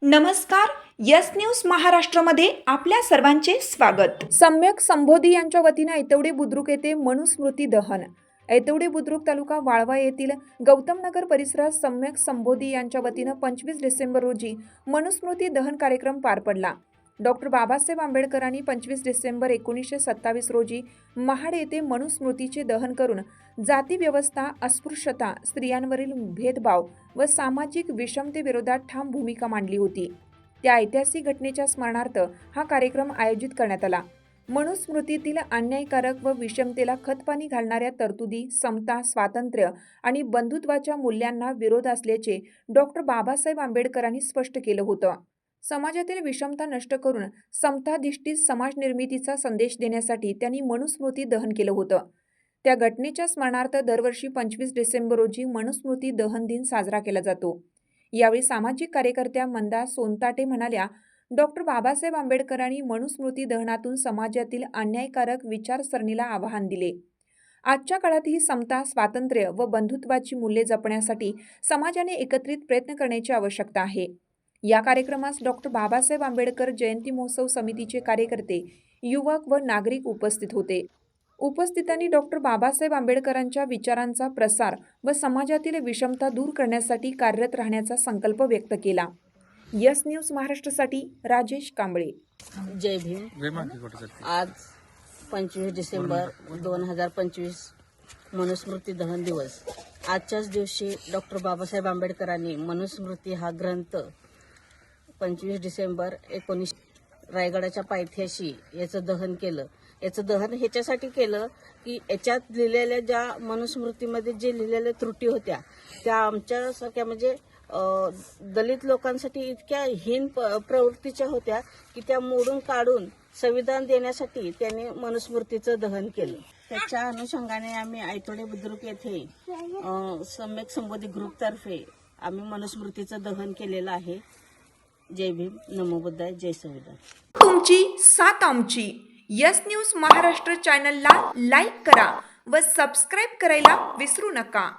नमस्कार. Yes news महाराष्ट्रामध्ये आपल्या सर्वांचे स्वागत. सम्यक संबोधी यांच्या वतीने ऐतवडे बुद्रुक येथे मनुस्मृती दहन. ऐतवडे बुद्रुक तालुका वाळवा येथील गौतमनगर परिसरात सम्यक संबोधी यांच्या वतीने 25 डिसेंबर रोजी मनुस्मृती दहन कार्यक्रम पार पडला. डॉक्टर बाबासाहेब आंबेडकरांनी 25 डिसेंबर 1927 रोजी महाड येथे मनुस्मृतीचे दहन करून जाती व्यवस्था, अस्पृश्यता, स्त्रियांवरील भेदभाव व सामाजिक विषमतेविरोधात ठाम भूमिका मांडली होती. त्या ऐतिहासिक घटनेच्या स्मरणार्थ हा कार्यक्रम आयोजित करण्यात आला. मनुस्मृतीतील अन्यायकारक व विषमतेला खतपाणी घालणाऱ्या तरतुदी, समता, स्वातंत्र्य आणि बंधुत्वाच्या मूल्यांना विरोध असल्याचे डॉक्टर बाबासाहेब आंबेडकरांनी स्पष्ट केलं होतं. समाजातील विषमता नष्ट करून समताधिष्ठित समाज निर्मितीचा संदेश देण्यासाठी त्यांनी मनुस्मृती दहन केलं होतं. त्या घटनेच्या स्मरणार्थ दरवर्षी 25 डिसेंबर रोजी मनुस्मृती दहन दिन साजरा केला जातो. यावेळी सामाजिक कार्यकर्त्या मंदा सोनताटे म्हणाल्या, डॉक्टर बाबासाहेब आंबेडकरांनी मनुस्मृती दहनातून समाजातील अन्यायकारक विचारसरणीला आव्हान दिले. आजच्या काळातही समता, स्वातंत्र्य व बंधुत्वाची मूल्ये जपण्यासाठी समाजाने एकत्रित प्रयत्न करण्याची आवश्यकता आहे. या कार्यक्रमास डॉक्टर बाबासाहेब आंबेडकर जयंती महोत्सव समितीचे कार्यकर्ते, युवक व नागरिक उपस्थित होते. उपस्थितांनी डॉक्टर बाबासाहेब आंबेडकरांच्या विचारांचा प्रसार व समाजातील विषमता दूर करण्यासाठी कार्यरत राहण्याचा संकल्प व्यक्त केला. यस न्यूज महाराष्ट्रासाठी राजेश कांबळे. जय भीम. आज 25 डिसेंबर 2025 मनुस्मृती दहन दिवस. आजच्याच दिवशी डॉक्टर बाबासाहेब आंबेडकरांनी मनुस्मृती हा ग्रंथ 25 डिसेंबर 19 रायगडाच्या पायथ्याशी याचं दहन केलं. याचं दहन ह्याच्यासाठी केलं की याच्यात लिहिलेल्या ज्या मनुस्मृतीमध्ये जे लिहिलेल्या त्रुटी होत्या त्या आमच्यासारख्या म्हणजे दलित लोकांसाठी इतक्या हीन प्रवृत्तीच्या होत्या की त्या मोडून काढून संविधान देण्यासाठी त्यांनी मनुस्मृतीचं दहन केलं. त्याच्या अनुषंगाने आम्ही ऐतवडे बुद्रुक येथे सम्यक संबोधी ग्रुपतर्फे आम्ही मनुस्मृतीचं दहन केलेलं आहे. जय भीम, नमो बुद्धाय, जय संविधान. तुमची साथ आमची. यस न्यूज महाराष्ट्र चॅनलला लाईक करा व सबस्क्राईब करायला विसरू नका.